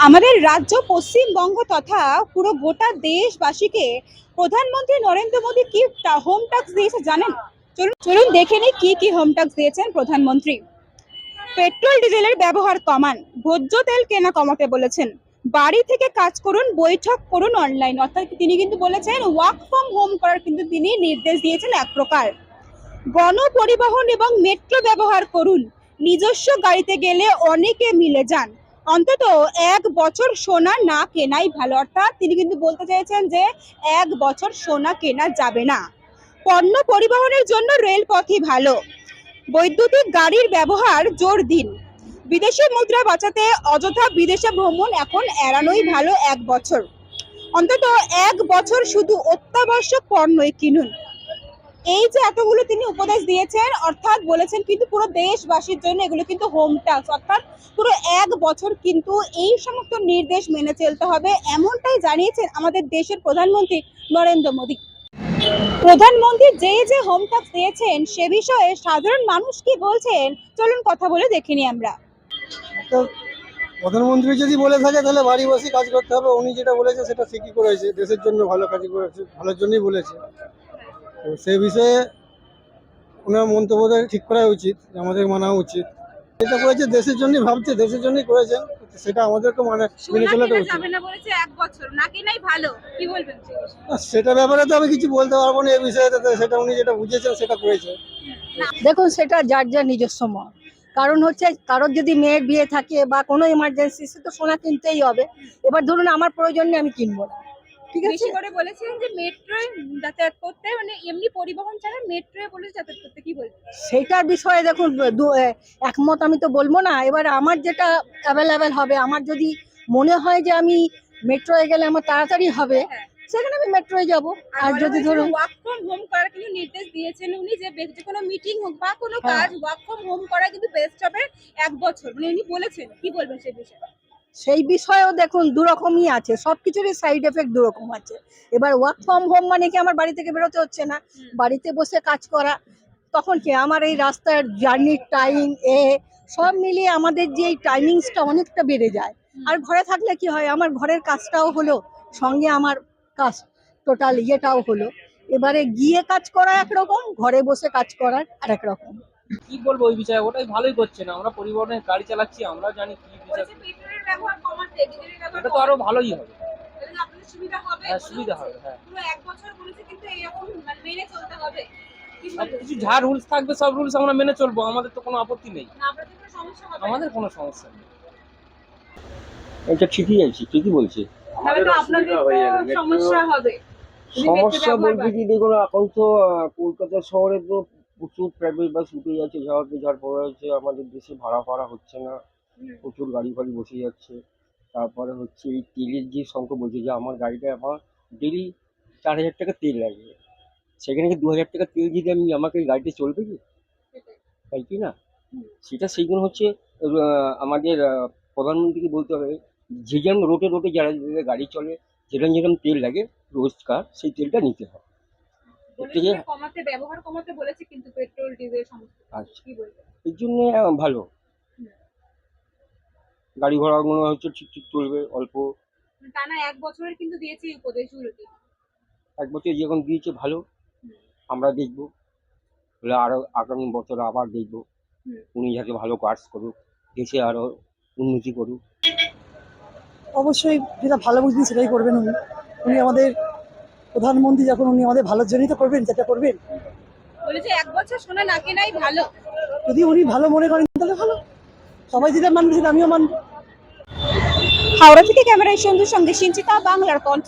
আমাদের রাজ্য পশ্চিমবঙ্গ তথা পুরো গোটা দেশবাসীকে প্রধানমন্ত্রী নরেন্দ্র মোদী কি হোম ট্যাক্স দিয়েছে জানেন? চলুন চলুন দেখে নিই কি কি হোম ট্যাক্স দিয়েছেন প্রধানমন্ত্রী। পেট্রোল ডিজেলের ব্যবহার কমান, ভোজ্য তেল কেনা কমাতে বলেছেন, বাড়ি থেকে কাজ করুন, বৈঠক করুন অনলাইন। অর্থাৎ তিনি কিন্তু বলেছেন ওয়ার্ক ফ্রম হোম করার কিন্তু তিনি নির্দেশ দিয়েছেন এক প্রকার। গণপরিবহন এবং মেট্রো ব্যবহার করুন, নিজস্ব গাড়িতে গেলে অনেকে মিলে যান, অন্তত 1 বছর সোনা না কেনাই ভালো। অর্থাৎ তিনি কিন্তু বলতে চাইছেন যে 1 বছর সোনা কেনা যাবে না। পণ্য পরিবহনের জন্য রেলপথই ভালো, বৈদ্যুতিক গাড়ির ব্যবহার জোর দিন, বিদেশি মুদ্রা বাঁচাতে অযথা বিদেশে ভ্রমণ এখন এড়ানোই ভালো 1 বছর। অন্তত 1 বছর শুধু অত্যাবশ্যক পণ্যই কিনুন। এই যে এতগুলো তিনি উপদেশ দিয়েছেন, অর্থাৎ বলেছেন কিন্তু পুরো দেশবাসীর জন্য এগুলো কিন্তু হোম ট্যাক্স, অর্থাৎ পুরো 1 বছর কিন্তু এই সমস্ত নির্দেশ মেনে চলতে হবে, এমনটাই জানিয়েছেন আমাদের দেশের প্রধানমন্ত্রী নরেন্দ্র মোদী। প্রধানমন্ত্রী যে হোম ট্যাক্স দিয়েছেন সে বিষয়ে সাধারণ মানুষ কি বলছেন, চলুন কথা বলে দেখে নিই আমরা। তো প্রধানমন্ত্রী যদি বলে থাকে তাহলে বাড়ি বসে কাজ করতে হবে। উনি যেটা বলেছে সেটা ঠিকই করেছে, দেশের জন্য ভালো কাজ করেছে, ভালোর জন্যই বলেছে। তো সেই বিষয়ে ওনার মন্তব্যটা ঠিক করা উচিত, আমাদের মানা উচিত। যেটা করেছে দেশের জন্যই ভাবছে, দেশের জন্যই করেছেন, সেটা আমাদেরকে মেনে চলাটা উচিত। সেটা ব্যাপারে তো আমি কিছু বলতে পারবো না এই বিষয়ে। সেটা উনি যেটা বুঝেছেন সেটা করেছে। দেখুন, সেটা যার যার নিজস্ব মত। কারণ হচ্ছে কারোর যদি মেয়ের বিয়ে থাকে বা কোনো এমার্জেন্সি, সে তো সোনা কিনতেই হবে। এবার ধরুন আমার প্রয়োজন নেই, আমি কিনবো না, ঠিক আছে। বেশি করে বলেছেন যে মেট্রোয় যাতায়াত করতে, মানে এমনি পরিবহন ছাড়া মেট্রোয় বলে যাতায়াত করতে, কি বলছেন? সেইটার বিষয়ে দেখুন একমত আমি তো বলবো না। এবার আমার যেটা অ্যাভেলেবেল হবে, আমার যদি মনে হয় যে আমি মেট্রোয় গেলে আমার তাড়াতাড়ি হবে, সেখানে আমি মেট্রোয় যাব। আর যদি ধরুন ওয়ার্ক ফ্রম হোম করার কিন্তু নির্দেশ দিয়েছেন উনি, যে যে কোনো মিটিং হোক বা কোনো হ্যাঁ। কাজ ওয়ার্ক ফ্রম হোম করা কিন্তু বেস্ট হবে 1 বছর, মানে উনি বলেছেন। কি বলবেন সেই বিষয়ে? সেই বিষয়েও দেখুন দুরকমই আছে, সবকিছুরই সাইড এফেক্ট দুরকম আছে। এবার ওয়ার্ক ফ্রম হোম মানে কি আমার বাড়ি থেকে বেরোতে হচ্ছে না, বাড়িতে বসে কাজ করা। তখন কি আমার এই রাস্তার জার্নির টাইম সব মিলিয়ে আমাদের যে এই টাইমিংসটা অনেকটা বেড়ে যায়। আর ঘরে থাকলে কি হয়, আমার ঘরের কাজটাও হলো, সঙ্গে আমার কাজ টোটাল ইয়েটাও হলো। এবারে গিয়ে কাজ করা একরকম, ঘরে বসে কাজ করার আরেক রকম। কি বলবো ওই বিষয়ে, ওটাই ভালোই করছে না। আমরা পরিবহনের গাড়ি চালাচ্ছি, আমরা জানি কি বিষয়। পেট্রোলের ব্যবহার কমাতে, ডিজেলের ব্যবহার এটা তো আরো ভালোই হবে। তাহলে আপনাদের সুবিধা হবে। হ্যাঁ, সুবিধা হবে। হ্যাঁ, পুরো 1 বছর বলেছে কিন্তু এরকম মেনে চলতে হবে। সব কিছু যা রুলস থাকবে সব রুলস আমরা মেনে চলবো, আমাদের তো কোনো আপত্তি নেই, না আপনাদের কোনো সমস্যা হবে? আমাদের কোনো সমস্যা নেই। এটা ঠিকই আছে, ঠিকই বলছে। তাহলে তো আপনাদের তো সমস্যা হবে। সমস্যা বলতে কি, দেখুন এখন তো কলকাতা শহরে তো প্রচুর প্রাইভেট বাস উঠে যাচ্ছে, যার পরে হচ্ছে আমাদের দেশে ভাড়া ফাড়া হচ্ছে না, প্রচুর গাড়ি ফাড়ি বসে যাচ্ছে। তারপরে হচ্ছে এই তেলের যে সংখ্যা বলছে, যে আমার গাড়িটা আমার ডেলি 4,000 টাকা তেল লাগে, সেখানে কি 2,000 টাকা তেল যদি আমি আমাকে গাড়িতে চলবে কি, তাই কি না? সেটা সেইগুলো হচ্ছে আমাদের প্রধানমন্ত্রীকে বলতে হবে, যে যেরকম রোডে রোডে যারা যারা গাড়ি চলে, যেরকম যেরকম তেল লাগে রোজকার, সেই তেলটা নিতে হবে। কমাতে, ব্যবহার কমাতে বলেছে কিন্তু পেট্রোল ডিজেল সমস্ত। আচ্ছা, কি বলবেন? এর জন্য ভালো, গাড়ি ঘোড়াগুলো হচ্ছে ঠিক ঠিক চলবে অল্প। টানা 1 বছরের কিন্তু দিয়েছে এই উপদেশগুলোকে। 1 বছর যখন দিয়েছে ভালো, আমরা দেখবো, বলে আরো আগামী বছর আবার দেখবো উনি যাতে ভালো কাজ করুক, দেশে আরো উন্নতি করুক। অবশ্যই যেটা ভালো বুঝবেন সেটাই করবেন উনি। উনি আমাদের প্রধানমন্ত্রী, যখন উনি আমাদের ভালোর জন্যই তো করবেন, যেটা করবেন। বলেছে 1 বছর সোনা না কেনাই ভালো। যদি উনি ভালো মনে করেন তাহলে ভালো, সবাই যেটা মানবে সেটা আমিও মানবো। হাওড়া থেকে ক্যামেরায় সন্ধুর সঙ্গে সিঞ্চিতা, বাংলার কণ্ঠ।